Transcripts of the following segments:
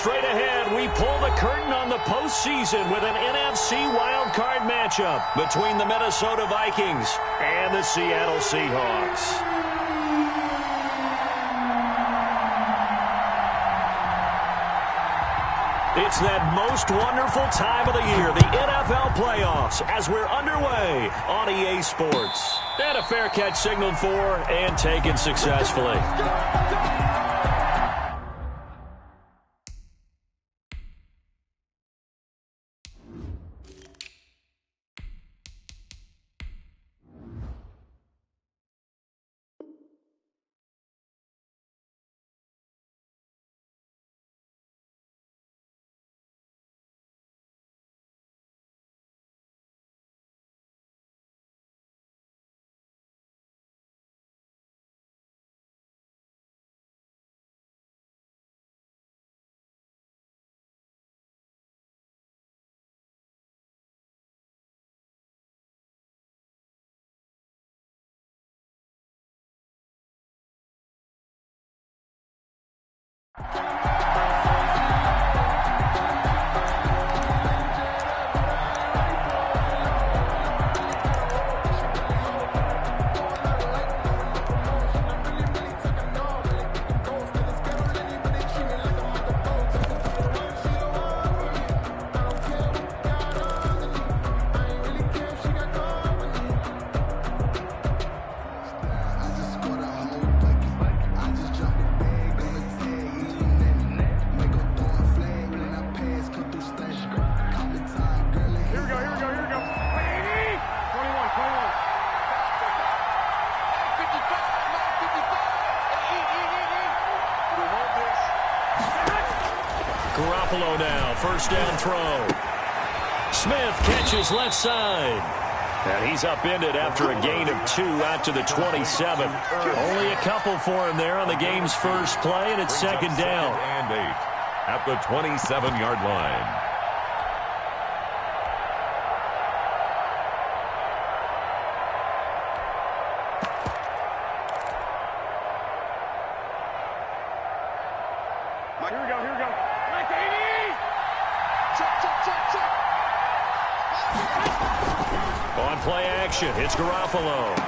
straight ahead, we pull the curtain on the postseason with an NFC wildcard matchup between the Minnesota Vikings and the Seattle Seahawks. It's that most wonderful time of the year, the NFL playoffs, as we're underway on EA Sports. And a fair catch signaled for and taken successfully. Now, first down throw. Smith catches left side. And he's upended after a gain of 2 out to the 27. Only a couple for him there on the game's first play, and it's second down. And 8 at the 27-yard line. On play action, it's Garoppolo.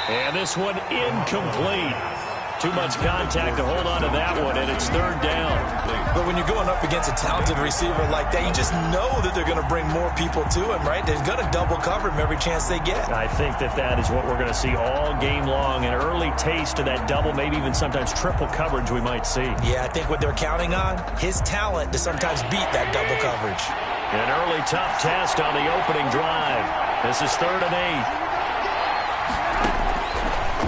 And this one incomplete. Too much contact to hold on to that one, and it's third down. But when you're going up against a talented receiver like that, you just know that they're going to bring more people to him, right? They're going to double cover him every chance they get. I think that is what we're going to see all game long, an early taste of that double, maybe even sometimes triple coverage we might see. Yeah, I think what they're counting on, his talent to sometimes beat that double coverage. An early tough test on the opening drive. This is 3rd and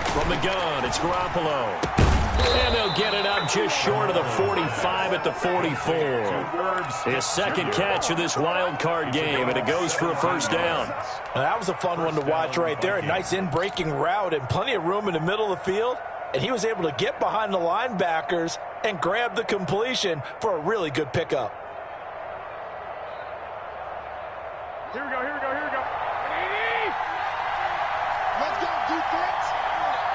8. From the gun, it's Garoppolo. And they'll get it up just short of the 45 at the 44. His second catch of this wild card game, and it goes for a first down. Now, that was a fun one to watch right there. A nice in-breaking route and plenty of room in the middle of the field. And he was able to get behind the linebackers and grab the completion for a really good pickup. Here we go. Let's go, defense.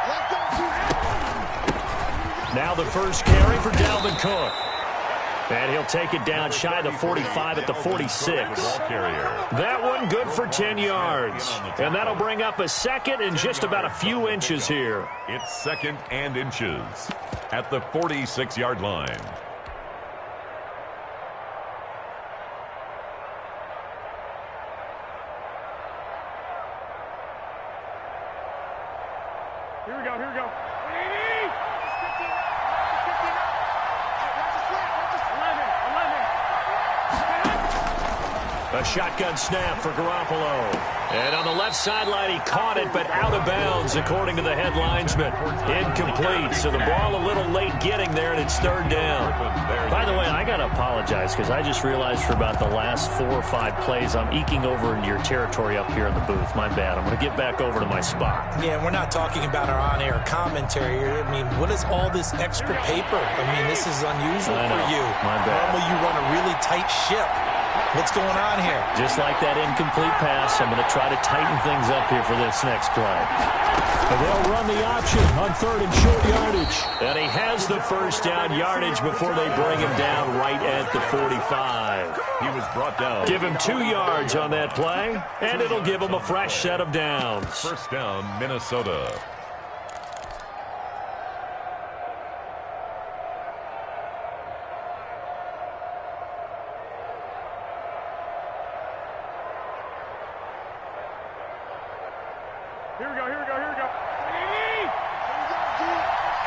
Let's go, defense. Now the first carry for Dalvin Cook. And he'll take it down shy of the 45 at the 46. That one good for 10 yards. And that'll bring up a second and just about a few inches here. It's second and inches at the 46-yard line. Here we go. A shotgun snap for Garoppolo. And on the left sideline, he caught it, but out of bounds, according to the head linesman. Incomplete, so the ball a little late getting there, and it's third down. By the way, I got to apologize, because I just realized for about the last 4 or 5 plays, I'm eking over into your territory up here in the booth. My bad. I'm going to get back over to my spot. Yeah, we're not talking about our on-air commentary here. I mean, what is all this extra paper? I mean, this is unusual for you. My bad. Normally you run a really tight ship. What's going on here? Just like that incomplete pass, I'm going to try to tighten things up here for this next play. And they'll run the option on 3rd and short yardage. And he has the first down yardage before they bring him down right at the 45. He was brought down. Give him 2 yards on that play, and it'll give him a fresh set of downs. First down, Minnesota. Here we go, here we go, here we go.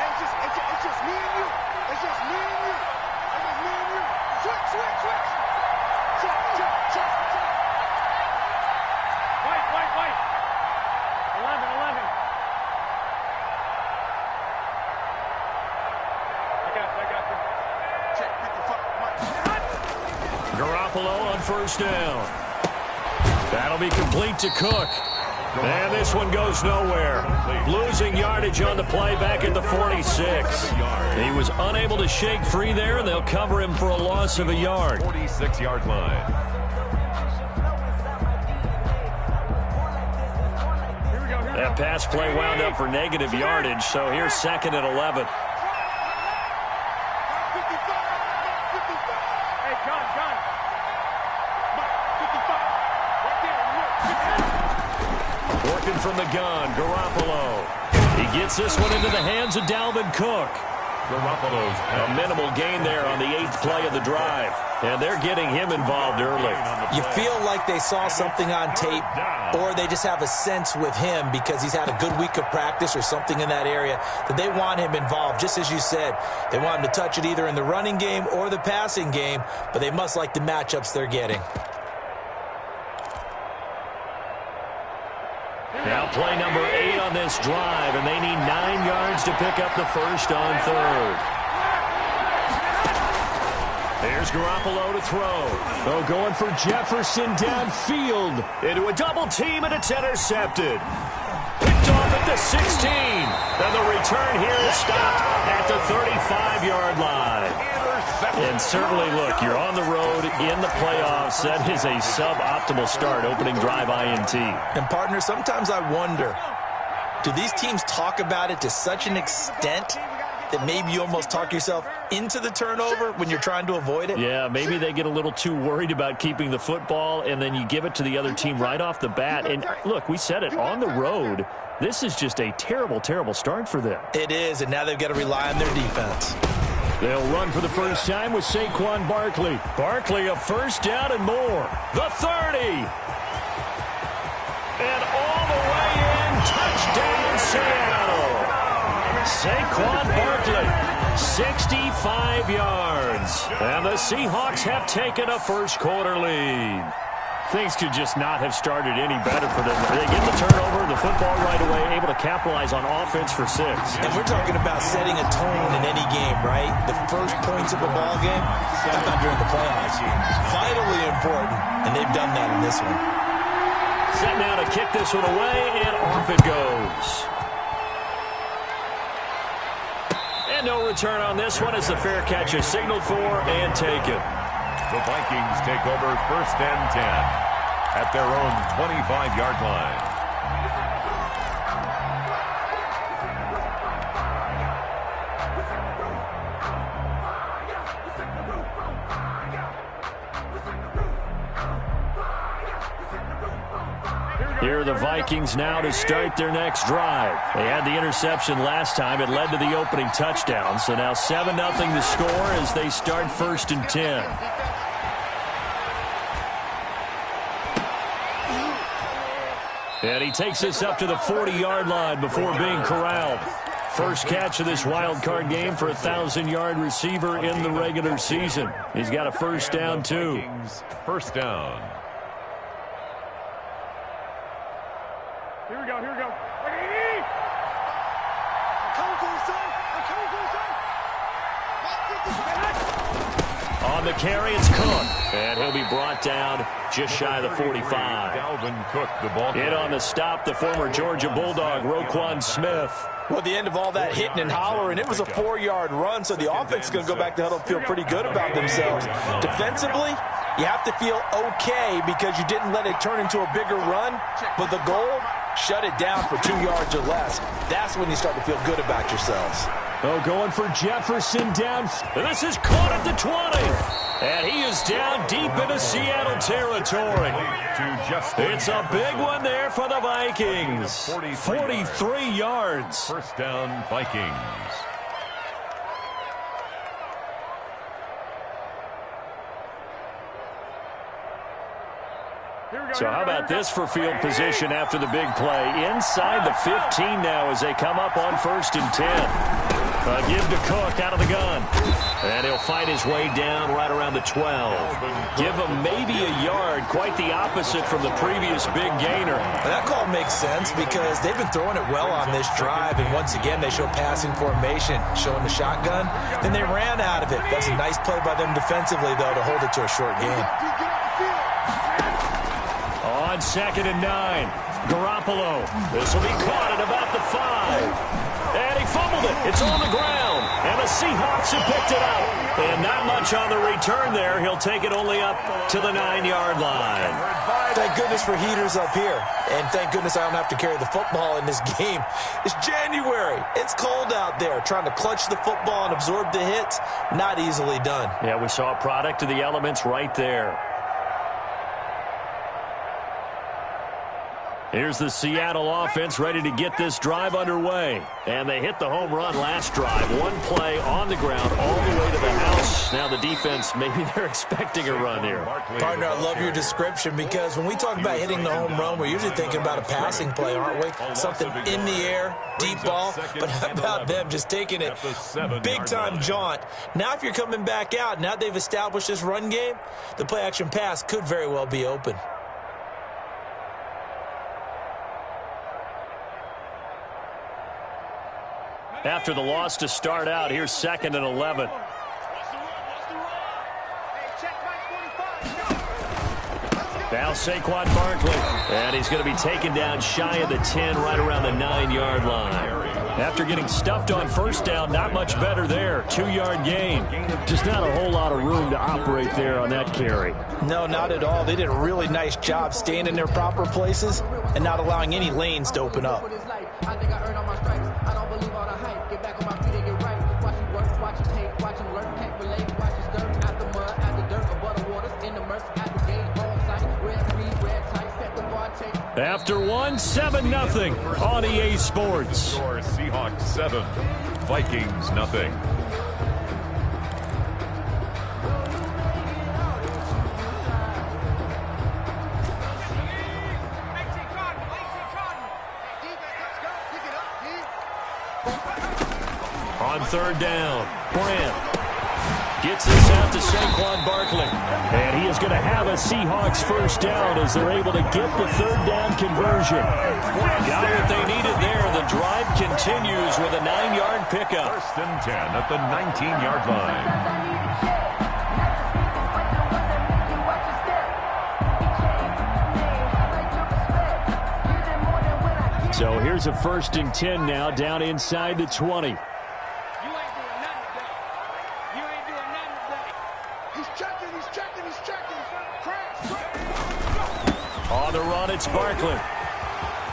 It's just me and you. It's just me and you. It's just me and you. Switch. Check. Wait. 11. I got you. Check, 55. Garoppolo on first down. That'll be complete to Cook. And this one goes nowhere. Losing yardage on the play back at the 46. He was unable to shake free there, and they'll cover him for a loss of a yard. 46-yard line. That pass play wound up for negative yardage, so here's 2nd and 11. Hey, John. 55. Working from the gun, Garoppolo. He gets this one into the hands of Dalvin Cook. Garoppolo's A minimal gain there on the 8th play of the drive. And they're getting him involved early. You feel like they saw something on tape, or they just have a sense with him because he's had a good week of practice or something in that area that they want him involved. Just as you said, they want him to touch it either in the running game or the passing game, but they must like the matchups they're getting. Now play number 8 on this drive, and they need 9 yards to pick up the first on 3rd. There's Garoppolo to throw. Oh, going for Jefferson downfield. Into a double team, and it's intercepted. Picked off at the 16. And the return here is stopped at the 35-yard line. And certainly, look, you're on the road in the playoffs. That is a suboptimal start, opening drive INT. And, partner, sometimes I wonder, do these teams talk about it to such an extent that maybe you almost talk yourself into the turnover when you're trying to avoid it? Yeah, maybe they get a little too worried about keeping the football, and then you give it to the other team right off the bat. And, look, we said it, on the road, this is just a terrible, terrible start for them. It is, and now they've got to rely on their defense. They'll run for the first time with Saquon Barkley. Barkley, a first down and more. The 30. And all the way in, touchdown Seattle. Saquon Barkley, 65 yards. And the Seahawks have taken a first-quarter lead. Things could just not have started any better for them. They get the turnover, the football right away, able to capitalize on offense for 6. And we're talking about setting a tone in any game, right? The first points of a ball game, how about during the playoffs? Vitally important, and they've done that in this one. Set now to kick this one away, and off it goes. And no return on this one as the fair catch is signaled for and taken. The Vikings take over 1st and 10 at their own 25-yard line. Here are the Vikings now to start their next drive. They had the interception last time. It led to the opening touchdown. So now 7-0 to score as they start 1st and 10. And he takes this up to the 40-yard line before being corralled. First catch of this wild card game for a 1,000-yard receiver in the regular season. He's got a first down, too. First down. Here we go. I'm coming for you, son. On the carry, it's Cook. And he'll be brought down just shy of the 45. Dalvin Cook, the ball. In on the stop, the former Georgia Bulldog, Roquan Smith. Well, at the end of all that hitting and hollering, it was a 4-yard run, so the offense is going to go back to huddle and feel pretty good about themselves. Defensively, You have to feel okay because you didn't let it turn into a bigger run, but the goal, shut it down for 2 yards or less. That's when you start to feel good about yourselves. Oh, going for Jefferson down. This is caught at the 20. And he is down deep into Seattle territory. It's a big one there for the Vikings. 43 yards. First down, Vikings. So how about this for field position after the big play? Inside the 15 now as they come up on 1st and 10. Give to Cook out of the gun. And he'll fight his way down right around the 12. Give him maybe a yard, quite the opposite from the previous big gainer. That call makes sense because they've been throwing it well on this drive, and once again they show passing formation, showing the shotgun. Then they ran out of it. That's a nice play by them defensively, though, to hold it to a short gain. On 2nd and 9, Garoppolo. This will be caught at about the 5. And he fumbled it. It's on the ground. And the Seahawks have picked it up. And not much on the return there. He'll take it only up to the 9-yard line. Thank goodness for heaters up here. And thank goodness I don't have to carry the football in this game. It's January. It's cold out there. Trying to clutch the football and absorb the hits, not easily done. Yeah, we saw a product of the elements right there. Here's the Seattle offense ready to get this drive underway. And they hit the home run last drive. One play on the ground all the way to the house. Now the defense, maybe they're expecting a run here. Partner, I love your description because when we talk about hitting the home run, we're usually thinking about a passing play, aren't we? Something in the air, deep ball. But how about them just taking it big-time jaunt? Now if you're coming back out, now they've established this run game, the play-action pass could very well be open. After the loss to start out, here's 2nd and 11. Now Saquon Barkley. And he's going to be taken down shy of the 10, right around the 9-yard line. After getting stuffed on 1st down, not much better there. 2-yard gain. Just not a whole lot of room to operate there on that carry. No, not at all. They did a really nice job staying in their proper places and not allowing any lanes to open up. I think I earned all my stripes. I don't believe all the hype. Get back on my feet and get right. Watch him work, watch him hate, watch him learn, can't relate. Watch his dirt, out the mud, out the dirt, above the waters, in the murk, at the gate, on sight. Red free, red tight, set the bar, take. After 7-0 on EA Sports. Score Seahawks 7, Vikings nothing. On 3rd down, Brand gets this out to Saquon Barkley. And he is going to have a Seahawks 1st down as they're able to get the 3rd down conversion. Got what they needed there. The drive continues with a 9-yard pickup. 1st and 10 at the 19-yard line. So here's a 1st and 10 now down inside the 20. On the run, it's Barkley.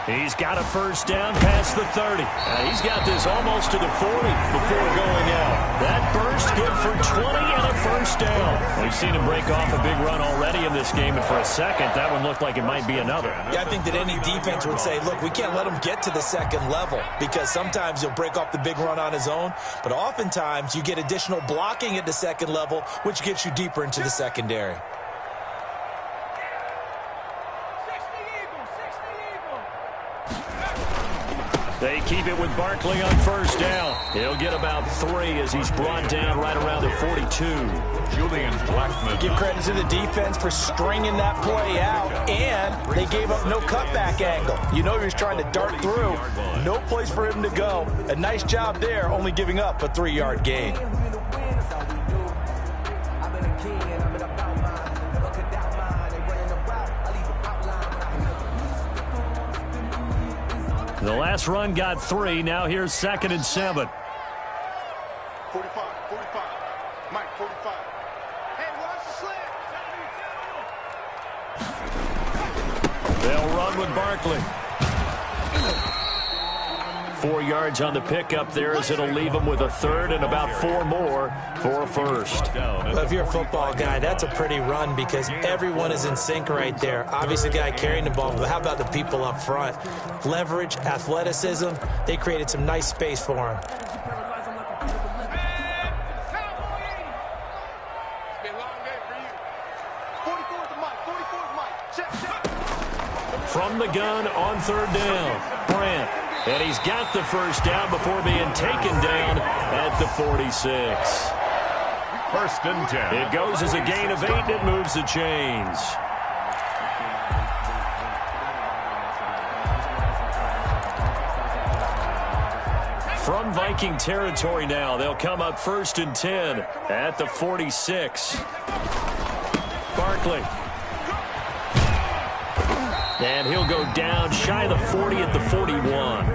He's got a 1st down past the 30. He's got this almost to the 40 before going out. That burst good for 20 and a 1st down. We've seen him break off a big run already in this game, and for a second, that one looked like it might be another. Yeah, I think that any defense would say, look, we can't let him get to the 2nd level because sometimes he'll break off the big run on his own, but oftentimes you get additional blocking at the 2nd level, which gets you deeper into the secondary. They keep it with Barkley on 1st down. He'll get about 3 as he's brought down right around the 42. Julian Blackmon. Give credit to the defense for stringing that play out, and they gave up no cutback angle. You know he was trying to dart through. No place for him to go. A nice job there, only giving up a 3-yard gain. The last run got 3. Now here's 2nd and 7. 45. Mike, 45. Hey, watch the slant. They'll run with Barkley. 4 yards on the pickup there as it'll leave them with a third and about 4 more for a first. Well, if you're a football guy, that's a pretty run because everyone is in sync right there. Obviously, the guy carrying the ball, but how about the people up front? Leverage, athleticism, they created some nice space for him. From the gun on third down, Brandt. And he's got the first down before being taken down at the 46. First and 10. It goes as a gain of 8, and it moves the chains. From Viking territory now, they'll come up first and 10 at the 46. Barkley. And he'll go down shy of the 40 at the 41.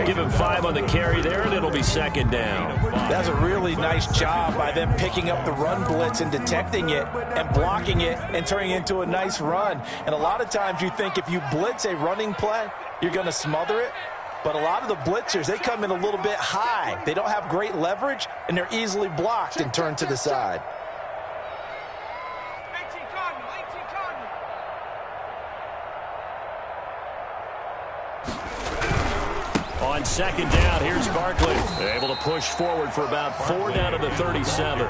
Give him 5 on the carry there, and it'll be second down. That's a really nice job by them picking up the run blitz and detecting it and blocking it and turning it into a nice run. And a lot of times you think if you blitz a running play, you're going to smother it. But a lot of the blitzers, they come in a little bit high. They don't have great leverage, and they're easily blocked and turned to the side. On second down, here's Barkley. Able to push forward for about 4 down to the 37.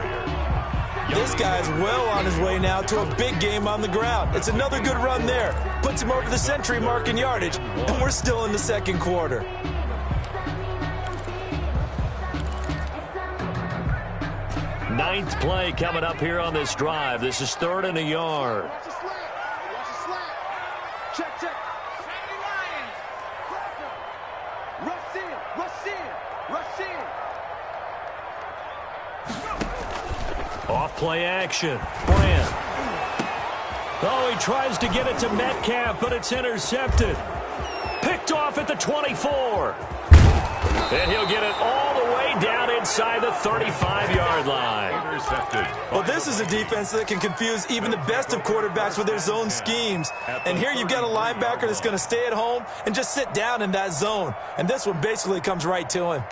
This guy's well on his way now to a big game on the ground. It's another good run there. Puts him over the century mark in yardage, and we're still in the second quarter. Ninth play coming up here on this drive. This is 3rd and a yard. Watch the slant. Watch the slant. Check, check. Rush in. Rush in. Rush in. Off play action. Brandt. Oh, he tries to get it to Metcalf, but it's intercepted. Picked off at the 24. And he'll get it all the way down inside the 35-yard line. Intercepted. Well, this is a defense that can confuse even the best of quarterbacks with their zone schemes. And here you've got a linebacker that's going to stay at home and just sit down in that zone. And this one basically comes right to him.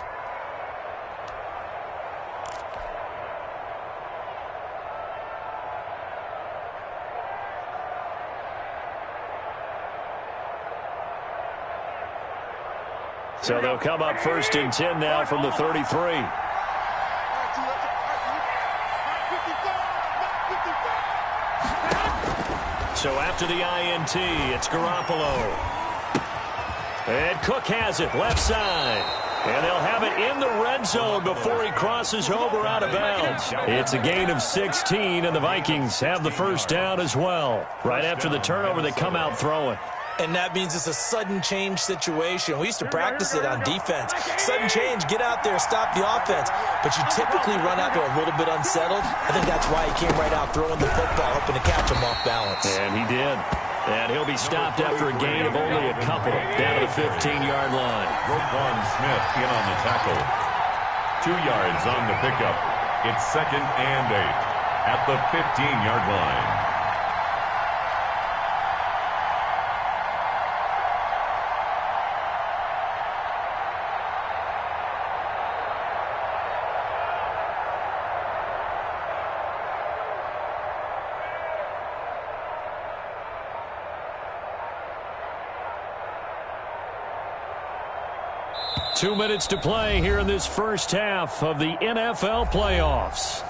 So they'll come up first and 10 now from the 33. So after the INT, it's Garoppolo. And Cook has it left side. And they'll have it in the red zone before he crosses over out of bounds. It's a gain of 16, and the Vikings have the first down as well. Right after the turnover, they come out throwing. And that means it's a sudden change situation. We used to practice it on defense. Sudden change, get out there, stop the offense. But you typically run out there a little bit unsettled. I think that's why he came right out throwing the football, hoping to catch him off balance. And he did. And he'll be stopped after a gain of only a couple down to the 15-yard line. Roquan Smith in on the tackle. 2 yards on the pickup. It's 2nd and 8 at the 15-yard line. Two minutes to play here in this first half of the NFL playoffs.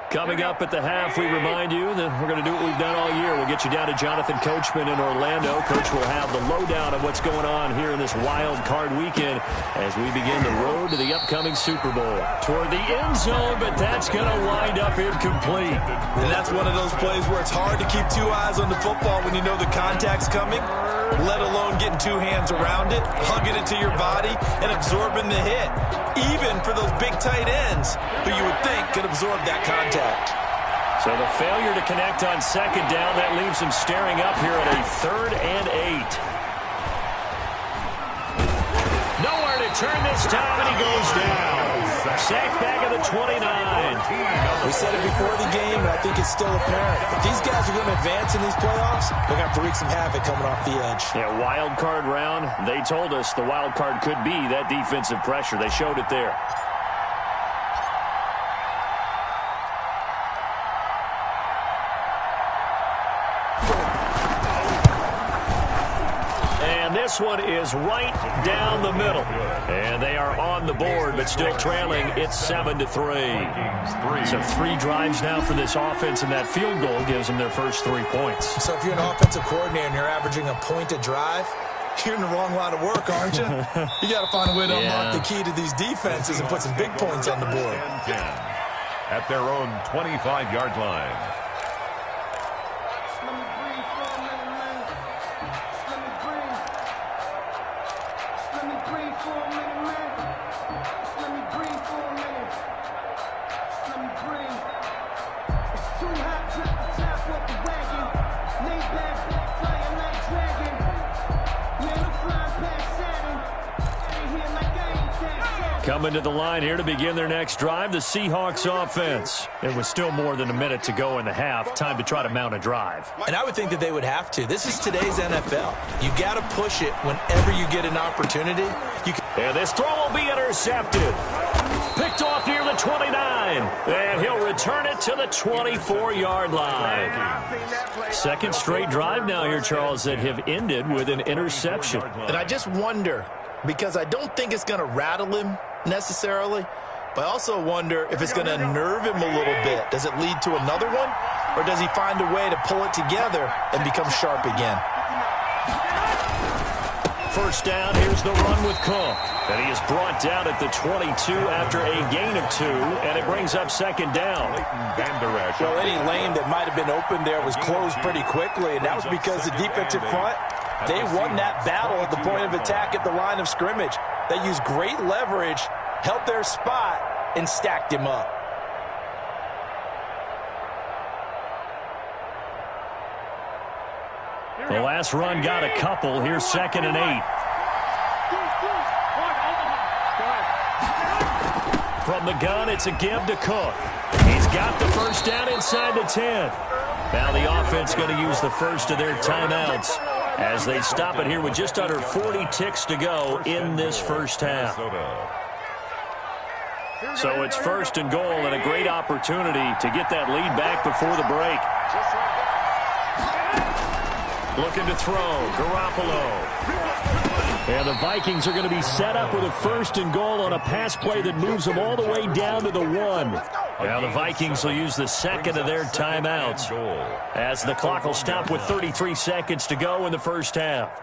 Coming up at the half, we remind you that we're going to do what we've done all year. We'll get you down to Jonathan Coachman in Orlando. Coach will have the lowdown of what's going on here in this wild card weekend as we begin the road to the upcoming Super Bowl. Toward the end zone, but that's going to wind up incomplete. And that's one of those plays where it's hard to keep 2 eyes on the football when you know the contact's coming, let alone getting 2 hands around it, hugging it to your body, and absorbing the hit. Even for those big tight ends who you would think could absorb that contact. So the failure to connect on second down, that leaves him staring up here at a 3rd and 8. Nowhere to turn this time, and he goes down. Sacked back at the 29. We said it before the game, and I think it's still apparent. If these guys are going to advance in these playoffs, they're going to have to wreak some havoc coming off the edge. Yeah, wild card round. They told us the wild card could be that defensive pressure. They showed it there. This one is right down the middle. And they are on the board, but still trailing. It's 7-3. So 3 drives now for this offense, and that field goal gives them their first 3 points. So if you're an offensive coordinator and you're averaging a point a drive, you're in the wrong line of work, aren't you? You got to find a way to unlock the key to these defenses and put some big points on the board. At their own 25-yard line. Coming to the line here to begin their next drive, the Seahawks offense. It was still more than a minute to go in the half. Time to try to mount a drive. And I would think that they would have to. This is today's NFL. You got to push it whenever you get an opportunity. And this throw will be intercepted. Picked off near the 29. And he'll return it to the 24-yard line. Second straight drive now here, Charles, that have ended with an interception. And I just wonder, because I don't think it's going to rattle him necessarily, but I also wonder if it's going to nerve him a little bit. Does it lead to another one, or does he find a way to pull it together and become sharp again? First down, here's the run with Cook. And he is brought down at the 22 after a gain of 2, and it brings up second down. Well, any lane that might have been open there was closed pretty quickly, and that was because the defensive front, they won that battle at the point of attack at the line of scrimmage. They used great leverage, held their spot, and stacked him up. The last run got a couple. Here's 2nd and 8. From the gun, it's a give to Cook. He's got the first down inside the 10. Now the offense going to use the first of their timeouts as they stop it here with just under 40 ticks to go in this first half. So it's 1st and goal, and a great opportunity to get that lead back before the break. Looking to throw, Garoppolo. And the Vikings are going to be set up with a 1st and goal on a pass play that moves them all the way down to the 1. Now the Vikings will use the second of their timeouts as the clock will stop with 33 seconds to go in the first half.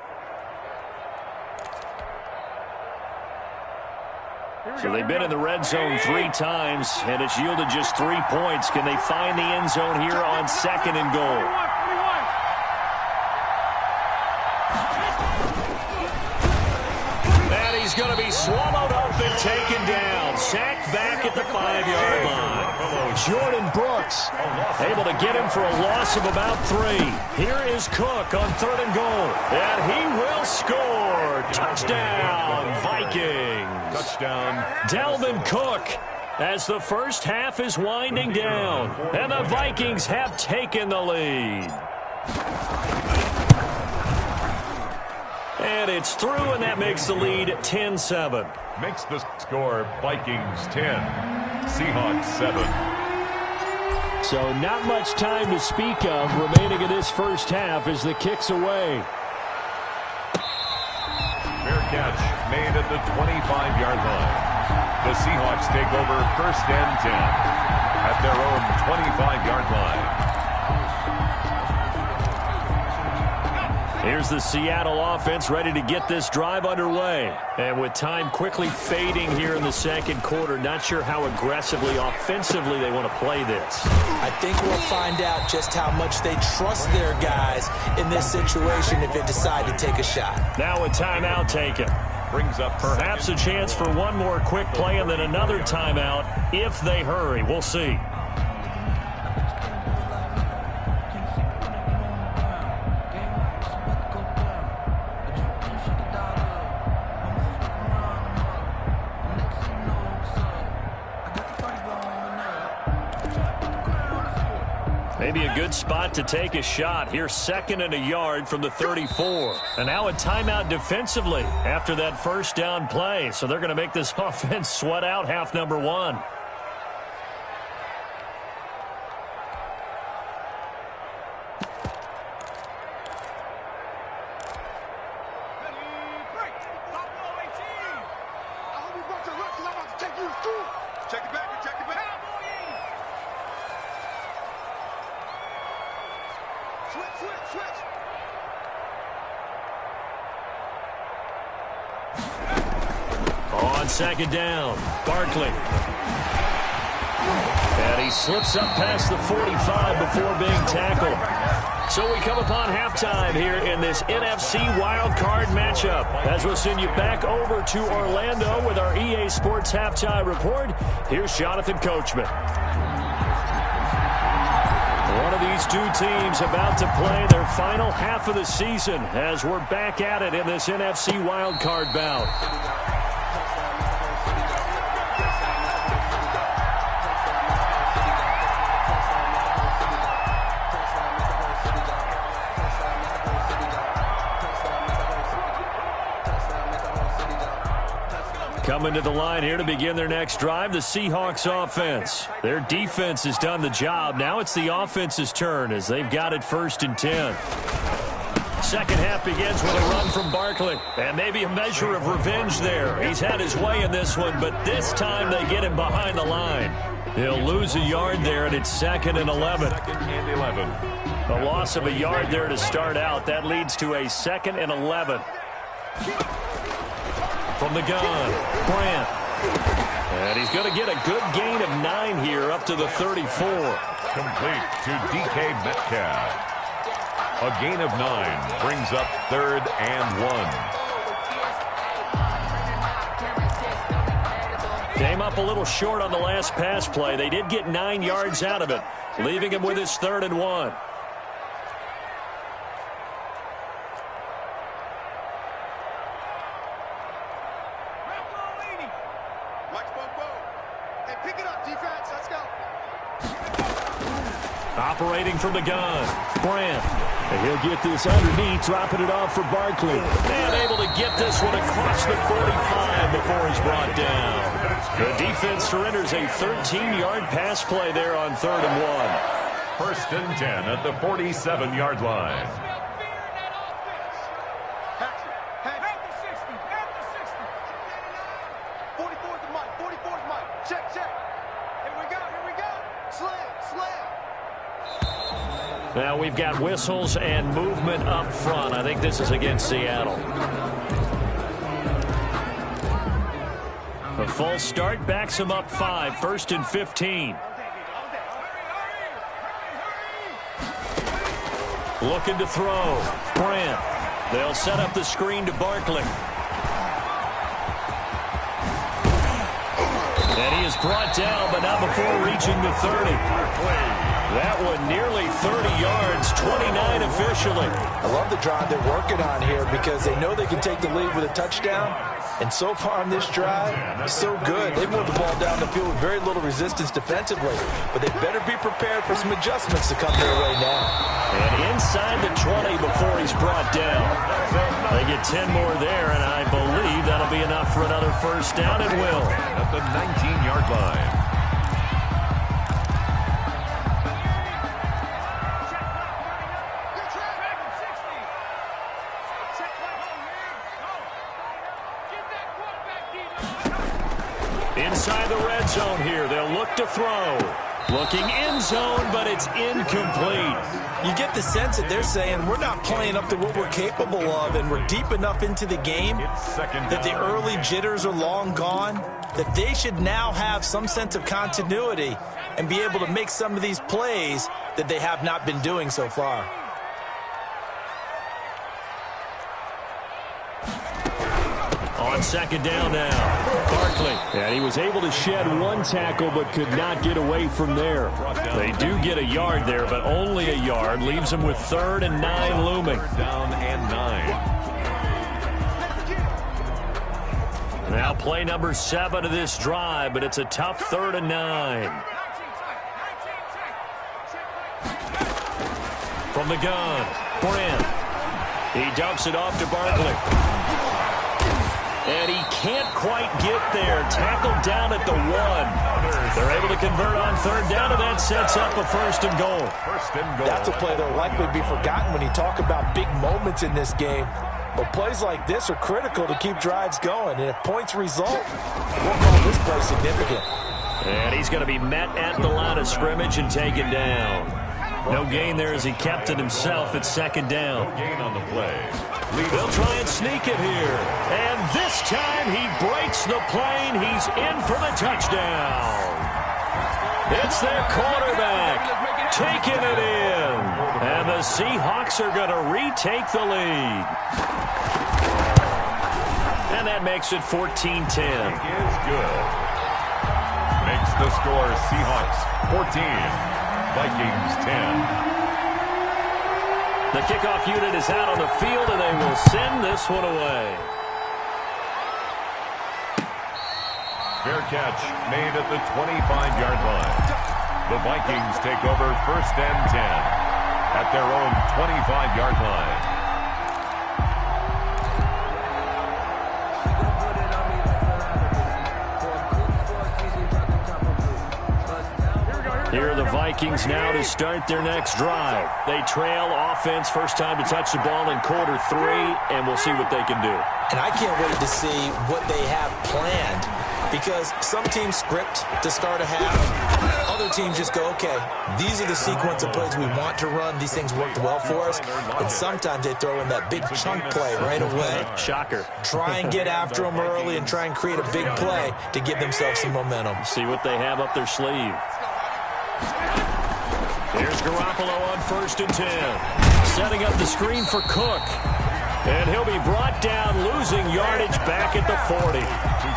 So they've been in the red zone 3 times, and it's yielded just 3 points. Can they find the end zone here on 2nd and goal? And he's going to be swallowed up and taken down. Sacked back at the 5-yard line. Jordan Brooks able to get him for a loss of about 3. Here is Cook on 3rd and goal. And he will score. Touchdown, Vikings. Touchdown. Dalvin Cook as the first half is winding down. And the Vikings have taken the lead. And it's through, and that makes the lead 10-7. Makes the score Vikings 10, Seahawks 7. So not much time to speak of remaining in this first half as the kick's away. Fair catch made at the 25-yard line. The Seahawks take over 1st and 10 at their own 25-yard line. Here's the Seattle offense ready to get this drive underway. And with time quickly fading here in the second quarter, not sure how aggressively, offensively they want to play this. I think we'll find out just how much they trust their guys in this situation if they decide to take a shot. Now a timeout taken. Brings up perhaps a chance for one more quick play and then another timeout if they hurry. We'll see. Maybe a good spot to take a shot. Here's 2nd and a yard from the 34. And now a timeout defensively after that first down play. So they're going to make this offense sweat out half number 1. On 2nd down, Barkley. And he slips up past the 45 before being tackled. So we come upon halftime here in this NFC wildcard matchup. As we'll send you back over to Orlando with our EA Sports Halftime Report, here's Jonathan Coachman. One of these two teams about to play their final half of the season as we're back at it in this NFC wildcard bout. Coming to the line here to begin their next drive, the Seahawks offense. Their defense has done the job. Now it's the offense's turn as they've got it 1st and 10. Second half begins with a run from Barkley. And maybe a measure of revenge there. He's had his way in this one, but this time they get him behind the line. He'll lose a yard there, and it's 2nd and 11. 2nd and 11. A loss of a yard there to start out. That leads to a 2nd and 11. From the gun, Brandt. And he's going to get a good gain of 9 here up to the 34. Complete to DK Metcalf. A gain of 9 brings up 3rd and 1. Came up a little short on the last pass play. They did get 9 yards out of it, leaving him with his 3rd and 1. Operating from the gun, Brandt. And he'll get this underneath, dropping it off for Barkley. And able to get this one across the 45 before he's brought down. The defense surrenders a 13-yard pass play there on 3rd and 1. 1st and 10 at the 47-yard line. Now we've got whistles and movement up front. I think this is against Seattle. A false start backs him up 5. 1st and 15. Looking to throw. Brandt. They'll set up the screen to Barkley. And he is brought down, but not before reaching the 30. That one nearly 30 yards, 29 officially. I love the drive they're working on here because they know they can take the lead with a touchdown. And so far on this drive, so good. They've moved the ball down the field with very little resistance defensively. But they better be prepared for some adjustments to come their way now. And inside the 20 before he's brought down. They get 10 more there, and I believe that'll be enough for another first down. It will. At the 19-yard line. Inside the red zone here. They'll look to throw. Looking end zone, but it's incomplete. You get the sense that they're saying we're not playing up to what we're capable of, and we're deep enough into the game that the early jitters are long gone, that they should now have some sense of continuity and be able to make some of these plays that they have not been doing so far. On 2nd down now, Barkley. And he was able to shed 1 tackle but could not get away from there. They do get a yard there, but only a yard. Leaves them with 3rd and 9 looming. Down and 9. Now play number 7 of this drive, but it's a tough 3rd and 9. From the gun, Brent. He dumps it off to Barkley. And he can't quite get there. Tackled down at the 1. They're able to convert on third down, and that sets up a first and goal. That's a play that will likely be forgotten when you talk about big moments in this game. But plays like this are critical to keep drives going. And if points result, we'll call this play significant. And he's going to be met at the line of scrimmage and taken down. No gain there as he kept it himself at second down. No gain on the play. They'll try and sneak it here. And this time he breaks the plane. He's in for the touchdown. It's their quarterback taking it in. And the Seahawks are going to retake the lead. And that makes it 14-10. Is good. Makes the score Seahawks 14. Vikings 10. The kickoff unit is out on the field, and they will send this one away. Fair catch made at the 25-yard line. The Vikings take over first and 10 at their own 25-yard line. Here are the Vikings now to start their next drive. They trail offense, first time to touch the ball in quarter 3, and we'll see what they can do. And I can't wait to see what they have planned, because some teams script to start a half. Other teams just go, okay, these are the sequence of plays we want to run. These things worked well for us. And sometimes they throw in that big chunk play right away. Shocker. Try and get after them early and try and create a big play to give themselves some momentum. See what they have up their sleeve. Here's Garoppolo on first and 10. Setting up the screen for Cook. And he'll be brought down, losing yardage back at the 40.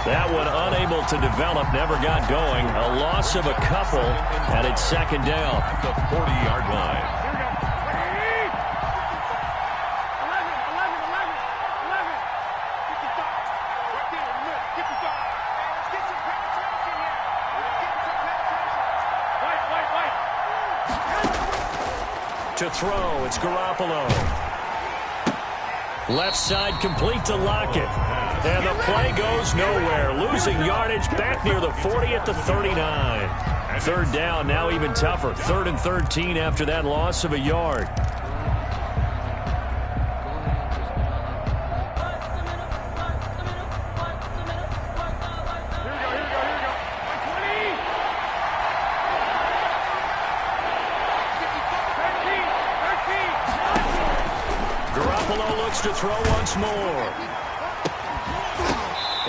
That one unable to develop, never got going. A loss of a couple, and it's second down. At the 40-yard line. To throw, it's Garoppolo. Left side complete to Lockett. And the play goes nowhere. Losing yardage back near the 40 at the 39. Third down, now even tougher. 3rd and 13 after that loss of a yard. To throw once more.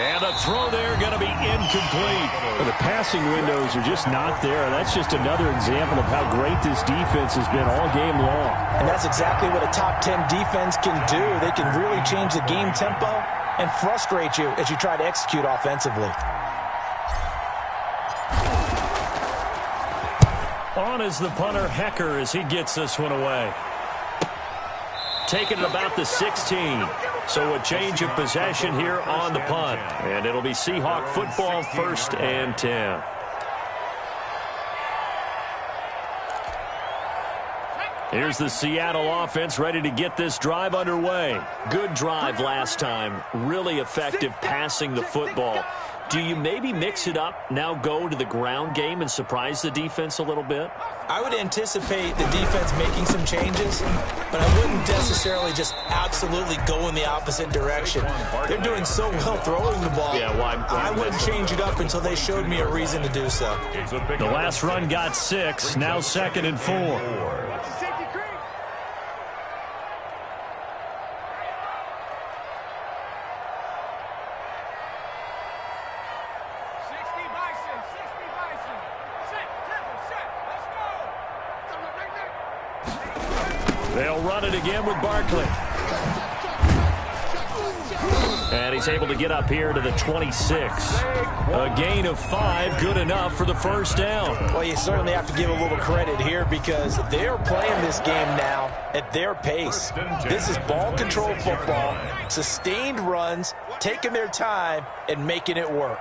And a throw there going to be incomplete. Well, the passing windows are just not there. That's just another example of how great this defense has been all game long. And that's exactly what a top 10 defense can do. They can really change the game tempo and frustrate you as you try to execute offensively. On is the punter, Hecker, as he gets this one away. Taking it about the 16. So a change of possession here on the punt. And it'll be Seahawk football, 1st and 10. Here's the Seattle offense ready to get this drive underway. Good drive last time. Really effective passing the football. Do you maybe mix it up, now go to the ground game and surprise the defense a little bit? I would anticipate the defense making some changes, but I wouldn't necessarily just absolutely go in the opposite direction. They're doing so well throwing the ball. Yeah, well, I wouldn't change it up until they showed me a reason to do so. The last run got 6, now 2nd and 4. They'll run it again with Barkley. And he's able to get up here to the 26. A gain of 5, good enough for the first down. Well, you certainly have to give a little credit here because they're playing this game now at their pace. This is ball control football, sustained runs, taking their time, and making it work.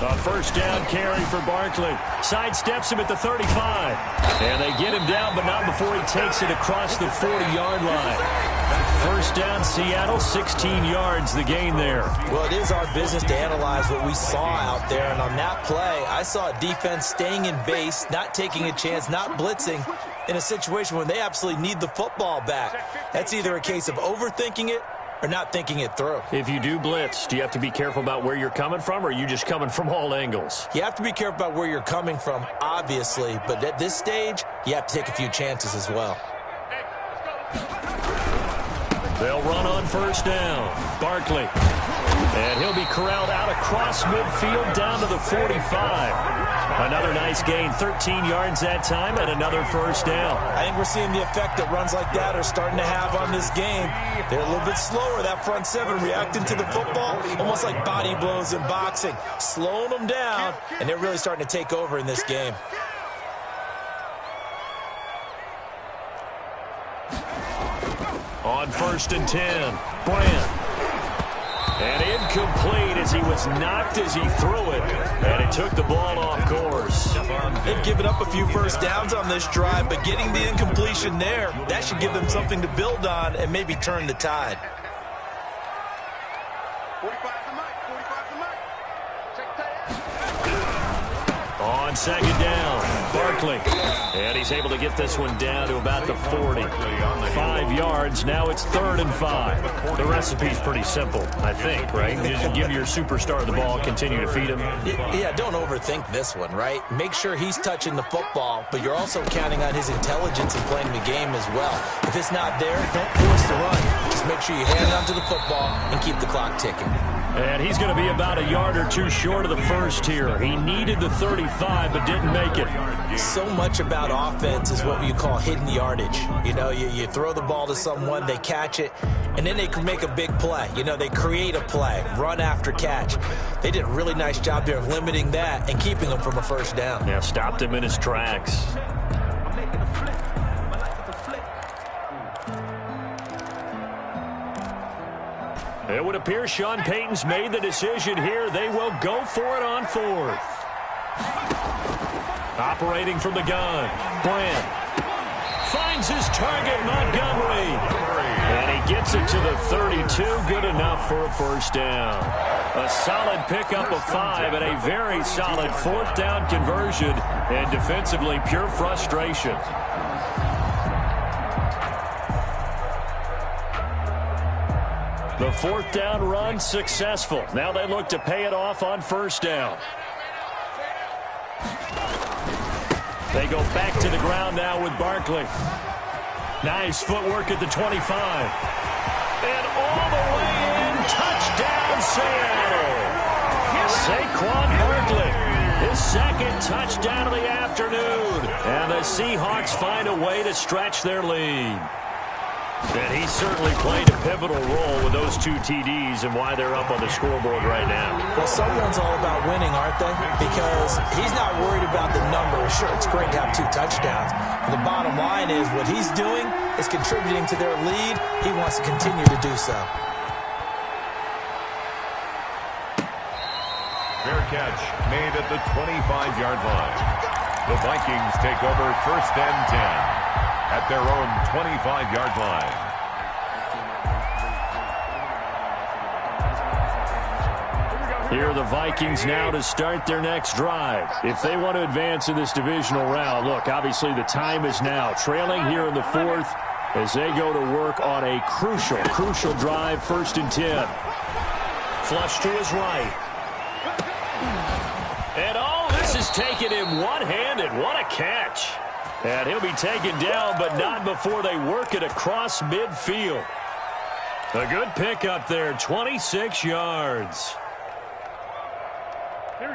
A first down carry for Barkley. Sidesteps him at the 35. And they get him down, but not before he takes it across the 40-yard line. First down, Seattle, 16 yards, the gain there. Well, it is our business to analyze what we saw out there. And on that play, I saw a defense staying in base, not taking a chance, not blitzing in a situation when they absolutely need the football back. That's either a case of overthinking it or not thinking it through. If you do blitz, do you have to be careful about where you're coming from, or are you just coming from all angles? You have to be careful about where you're coming from, obviously, but at this stage, you have to take a few chances as well. They'll run on first down. Barkley. And he'll be corralled out across midfield down to the 45. Another nice gain, 13 yards that time, and another first down. I think we're seeing the effect that runs like that are starting to have on this game. They're a little bit slower, that front seven, reacting to the football, almost like body blows in boxing, slowing them down, and they're really starting to take over in this game. On first and 10, Bryant. And incomplete as he was knocked as he threw it. And it took the ball off course. They've given up a few first downs on this drive, but getting the incompletion there, that should give them something to build on and maybe turn the tide. 45 to Mike. 45 to Mike. On second down, Barkley. And he's able to get this one down to about the 40. 5 yards, now it's 3rd and 5. The recipe's pretty simple, I think, right? Just give your superstar the ball, continue to feed him. Yeah, don't overthink this one, right? Make sure he's touching the football, but you're also counting on his intelligence in playing the game as well. If it's not there, don't force the run. Just make sure you hand on to the football and keep the clock ticking. And he's going to be about a yard or two short of the first here. He needed the 35, but didn't make it. So much about offense is what you call hidden yardage. You know, you throw the ball to someone, they catch it, and then they can make a big play. You know, they create a play, run after catch. They did a really nice job there of limiting that and keeping him from a first down. Yeah, stopped him in his tracks. It would appear Sean Payton's made the decision here. They will go for it on 4th. Operating from the gun, Bryant finds his target, Montgomery. And he gets it to the 32, good enough for a first down. A solid pickup of 5 and a very solid 4th down conversion, and defensively pure frustration. The 4th down run successful. Now they look to pay it off on first down. They go back to the ground now with Barkley. Nice footwork at the 25. And all the way in, touchdown Seattle. Saquon Barkley, his 2nd touchdown of the afternoon. And the Seahawks find a way to stretch their lead. And he certainly played a pivotal role with those 2 TDs and why they're up on the scoreboard right now. Well, someone's all about winning, aren't they? Because he's not worried about the numbers. Sure, it's great to have 2 touchdowns. But the bottom line is what he's doing is contributing to their lead. He wants to continue to do so. Fair catch made at the 25-yard line. The Vikings take over first and 10. At their own 25-yard line. Here are the Vikings now to start their next drive. If they want to advance in this divisional round, look, obviously the time is now. Trailing here in the 4th as they go to work on a crucial drive, 1st and 10. Flush to his right. And this is taken in one-handed. What a catch. And he'll be taken down, but not before they work it across midfield. A good pickup there, 26 yards.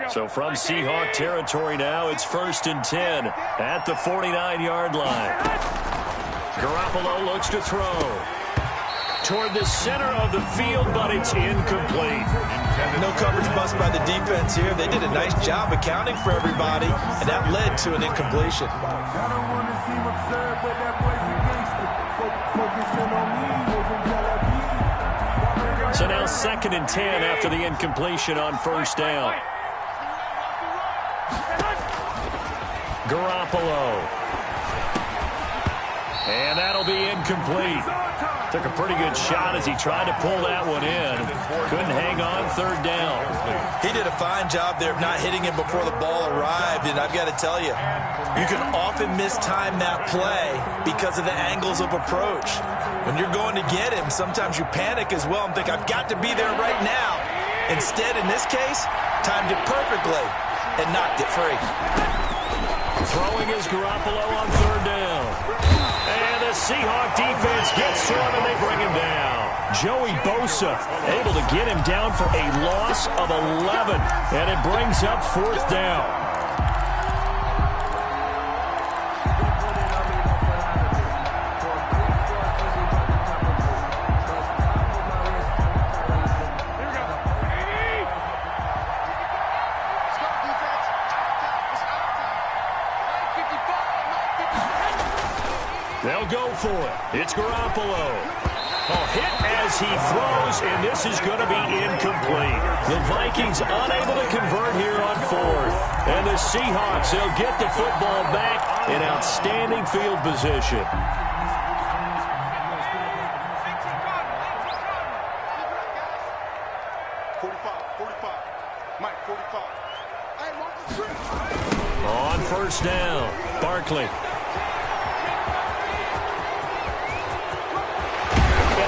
So from Seahawk territory now, it's 1st and 10 at the 49-yard line. Garoppolo looks to throw toward the center of the field, but it's incomplete. No coverage bust by the defense here. They did a nice job accounting for everybody, and that led to an incompletion. So now 2nd and 10 after the incompletion on first down. Garoppolo. And that'll be incomplete. Took a pretty good shot as he tried to pull that one in. Couldn't hang on third down. He did a fine job there of not hitting him before the ball arrived, and I've got to tell you, you can often mistime that play because of the angles of approach. When you're going to get him, sometimes you panic as well and think, I've got to be there right now. Instead, in this case, timed it perfectly and knocked it free. Throwing is Garoppolo on third down. And the Seahawk defense gets to him, and they bring him down. Joey Bosa able to get him down for a loss of 11, and it brings up fourth down. They'll go for it. It's Garoppolo. Hit as he throws, and this is going to be incomplete. The Vikings unable to convert here on fourth. And the Seahawks, they'll get the football back in outstanding field position. On first down, Barkley.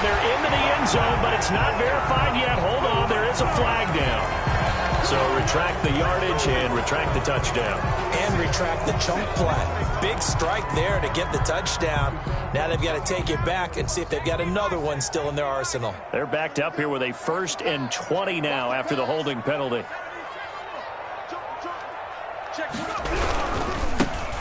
They're into the end zone, but it's not verified yet. Hold on, there is a flag down. So retract the yardage and retract the touchdown. And retract the chunk play. Big strike there to get the touchdown. Now they've got to take it back and see if they've got another one still in their arsenal. They're backed up here with a 1st and 20 now after the holding penalty.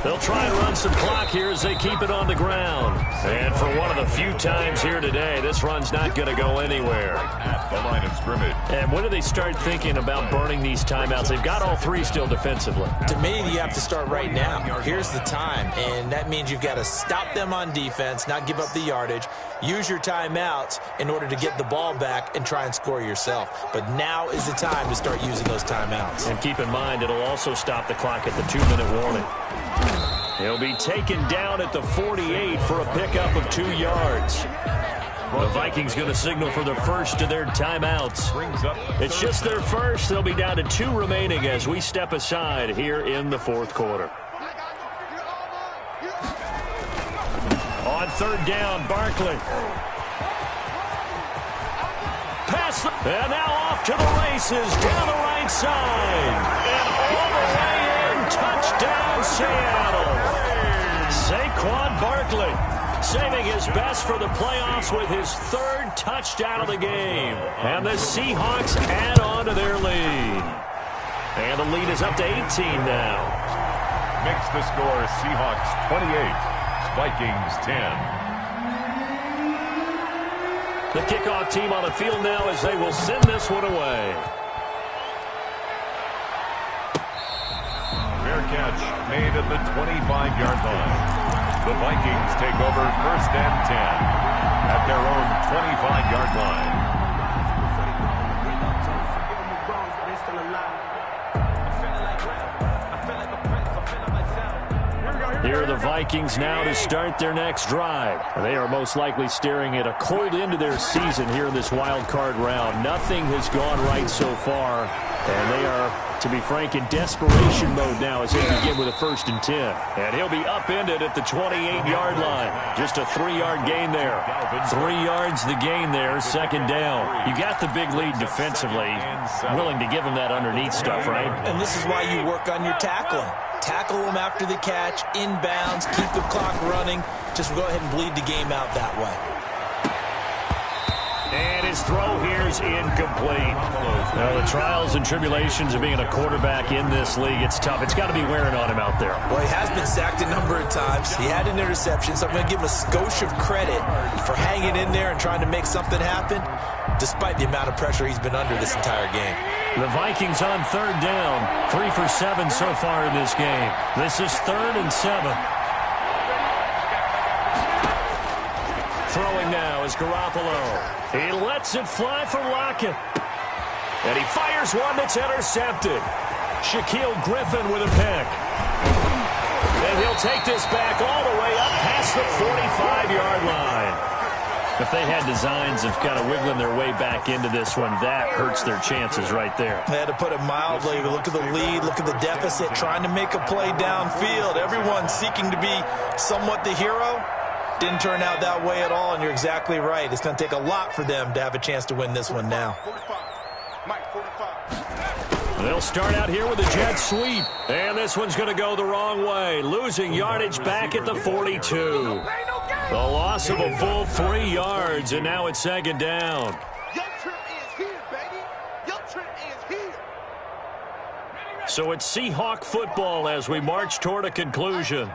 They'll try and run some clock here as they keep it on the ground. And for one of the few times here today, this run's not going to go anywhere. At the line of scrimmage. And when do they start thinking about burning these timeouts? They've got all three still defensively. To me, you have to start right now. Here's the time, and that means you've got to stop them on defense, not give up the yardage, use your timeouts in order to get the ball back and try and score yourself. But now is the time to start using those timeouts. And keep in mind, it'll also stop the clock at the 2-minute warning. He'll be taken down at the 48 for a pickup of 2 yards. The Vikings going to signal for the first of their timeouts. It's just their first. They'll be down to 2 remaining as we step aside here in the fourth quarter. On third down, Barkley. Pass, and now off to the races down the right side. And all the way in, touchdown Seattle. Saquon Barkley saving his best for the playoffs with his 3rd touchdown of the game. And the Seahawks add on to their lead. And the lead is up to 18 now. Makes the score Seahawks 28, Vikings 10. The kickoff team on the field now as they will send this one away. Fair catch made at the 25-yard line. The Vikings take over 1st and 10 at their own 25-yard line. Here are the Vikings now to start their next drive. They are most likely staring at a cold end to their season here in this wild card round. Nothing has gone right so far, and they are, to be frank, in desperation mode now as they begin with a 1st and 10. And he'll be upended at the 28-yard line. Just a 3-yard gain there. 3 yards the gain there, 2nd down. You got the big lead defensively. Willing to give him that underneath stuff, right? And this is why you work on your tackling. Tackle them after the catch, inbounds, keep the clock running. Just go ahead and bleed the game out that way. And his throw here is incomplete. Now, the trials and tribulations of being a quarterback in this league, it's tough. It's got to be wearing on him out there. Well, he has been sacked a number of times. He had an interception, so I'm going to give him a skosh of credit for hanging in there and trying to make something happen, despite the amount of pressure he's been under this entire game. The Vikings on 3rd down. 3 for 7 so far in this game. This is 3rd and 7. Throwing now is Garoppolo. He lets it fly for Lockett. And he fires one that's intercepted. Shaquille Griffin with a pick. take this back all the way up past the 45-yard line. If they had designs of kind of wiggling their way back into this one, that hurts their chances right there. They had to put it mildly. Look at the lead. Look at the deficit. Trying to make a play downfield. Everyone seeking to be somewhat the hero. Didn't turn out that way at all, and you're exactly right. It's going to take a lot for them to have a chance to win this one now. They'll start out here with a jet sweep. And this one's going to go the wrong way. Losing yardage back at the 42. The loss of a full 3 yards, and now it's second down. Your trip is here, baby. Your trip is here. So it's Seahawk football as we march toward a conclusion.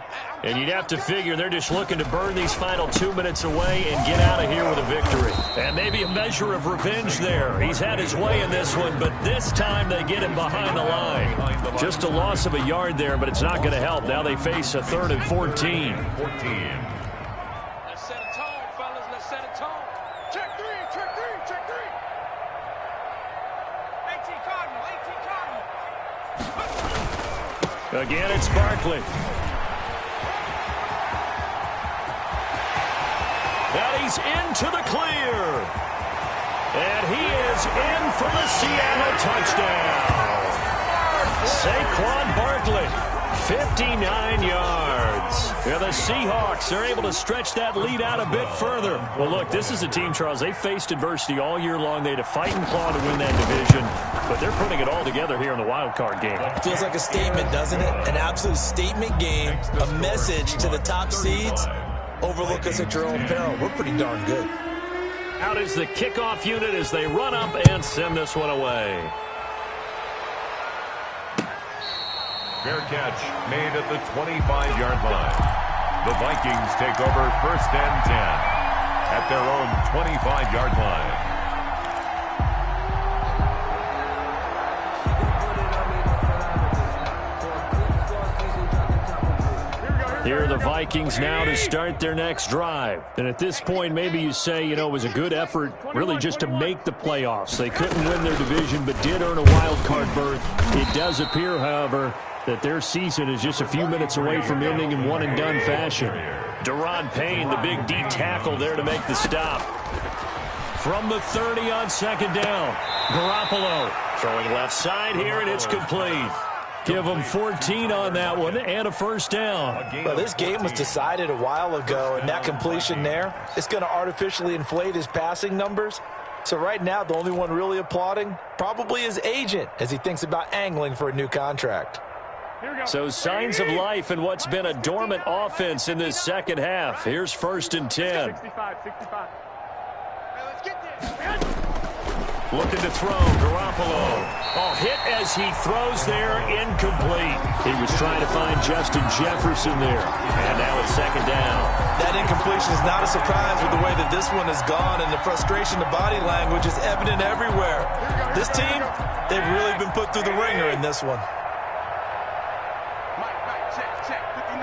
And you'd have to figure they're just looking to burn these final 2 minutes away and get out of here with a victory. And maybe a measure of revenge there. He's had his way in this one, but this time they get him behind the line. Just a loss of a yard there, but it's not going to help. Now they face a 3rd and 14. Let's set a tone, fellas. Let's set a tone. Check three, check three, check three. 18 Cardinal, 18 Cardinal. Again, it's Barkley. And he's into the clear. And he is in for the Seattle touchdown. Saquon Barkley, 59 yards. Yeah, the Seahawks are able to stretch that lead out a bit further. Well, look, this is a team, Charles, they faced adversity all year long. They had to fight and claw to win that division, but they're putting it all together here in the wild card game. Feels like a statement, doesn't it? An absolute statement game, a message to the top seeds. Overlook us at your own peril. We're pretty darn good. Out is the kickoff unit as they run up and send this one away. Fair catch made at the 25-yard line. The Vikings take over 1st and 10 at their own 25-yard line. Here are the Vikings now to start their next drive. And at this point, maybe you say, you know, it was a good effort really just to make the playoffs. They couldn't win their division but did earn a wild card berth. It does appear, however, that their season is just a few minutes away from ending in one-and-done fashion. Deron Payne, the big D tackle there to make the stop. From the 30 on 2nd down, Garoppolo throwing left side here, and it's complete. Give them 14 on that one and a 1st down. Well, this game was decided a while ago, and that completion there, it's going to artificially inflate his passing numbers. So right now, the only one really applauding probably his agent as he thinks about angling for a new contract. So signs of life in what's been a dormant offense in this second half. Here's 1st and 10. 65. Hey, let's get this. Looking to throw, Garoppolo. Oh, hit as he throws there, incomplete. He was trying to find Justin Jefferson there. And now it's 2nd down. That incompletion is not a surprise with the way that this one has gone, and the frustration, the body language is evident everywhere. This team, they've really been put through the ringer in this one. Mike, check. 59.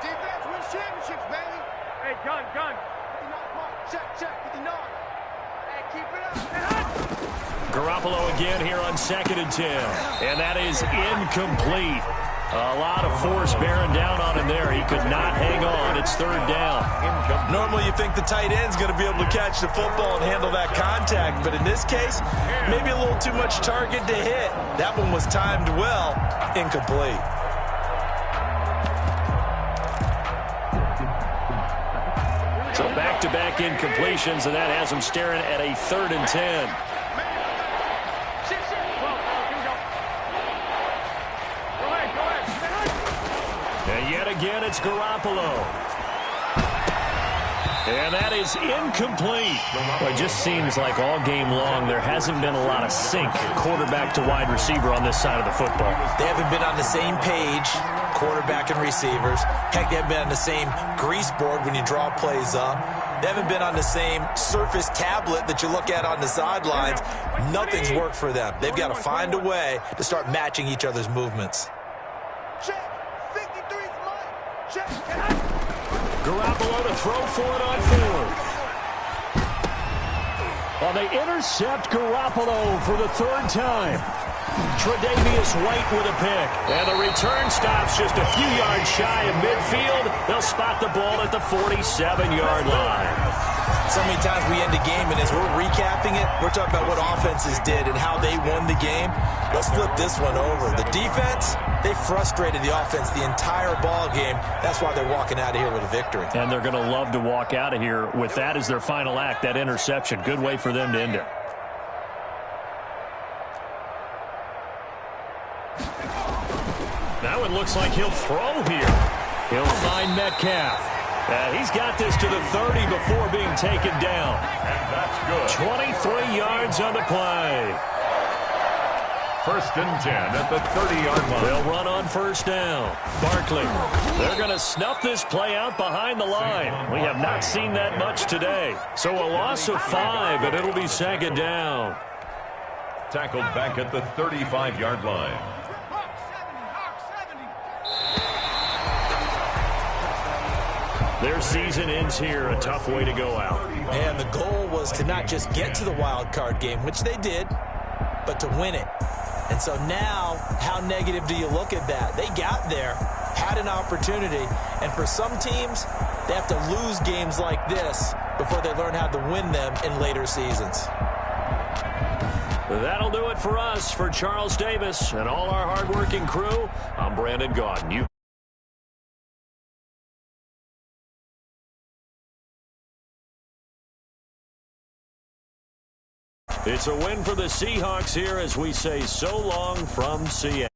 Defense wins championships, baby. Hey, gun. 59, Mike, check. 59. Hey, keep it up. Garoppolo again here on 2nd and 10. And that is incomplete. A lot of force bearing down on him there. He could not hang on. It's 3rd down. Normally you think the tight end's going to be able to catch the football and handle that contact, but in this case, maybe a little too much target to hit. That one was timed well, incomplete. So back-to-back incompletions, and that has him staring at a 3rd and 10. And yet again, it's Garoppolo. And that is incomplete. Well, it just seems like all game long there hasn't been a lot of sync quarterback to wide receiver on this side of the football. They haven't been on the same page, quarterback and receivers. Heck, they haven't been on the same grease board when you draw plays up. They haven't been on the same surface tablet that you look at on the sidelines. Nothing's worked for them. They've got to find a way to start matching each other's movements. Check. 53's Mike. Check. Garoppolo to throw for it on 4th. Well, they intercept Garoppolo for the 3rd time. Tre'Davious White with a pick. And the return stops just a few yards shy of midfield. They'll spot the ball at the 47-yard line. So many times we end a game, and as we're recapping it, we're talking about what offenses did and how they won the game. Let's flip this one over. The defense, they frustrated the offense the entire ball game. That's why they're walking out of here with a victory. And they're going to love to walk out of here with that as their final act, that interception. Good way for them to end it. Now it looks like he'll throw here. He'll find Metcalf. He's got this to the 30 before being taken down. And that's good. 23 yards on the play. 1st and 10 at the 30-yard line. They'll run on 1st down. Barkley. They're going to snuff this play out behind the line. We have not seen that much today. So a loss of 5, and it'll be 2nd down. Tackled back at the 35-yard line. Their season ends here. A tough way to go out. And the goal was to not just get to the wild card game, which they did, but to win it. And so now, how negative do you look at that? They got there, had an opportunity, and for some teams, they have to lose games like this before they learn how to win them in later seasons. That'll do it for us. For Charles Davis and all our hardworking crew, I'm Brandon Gaudin. It's a win for the Seahawks here as we say so long from Seattle.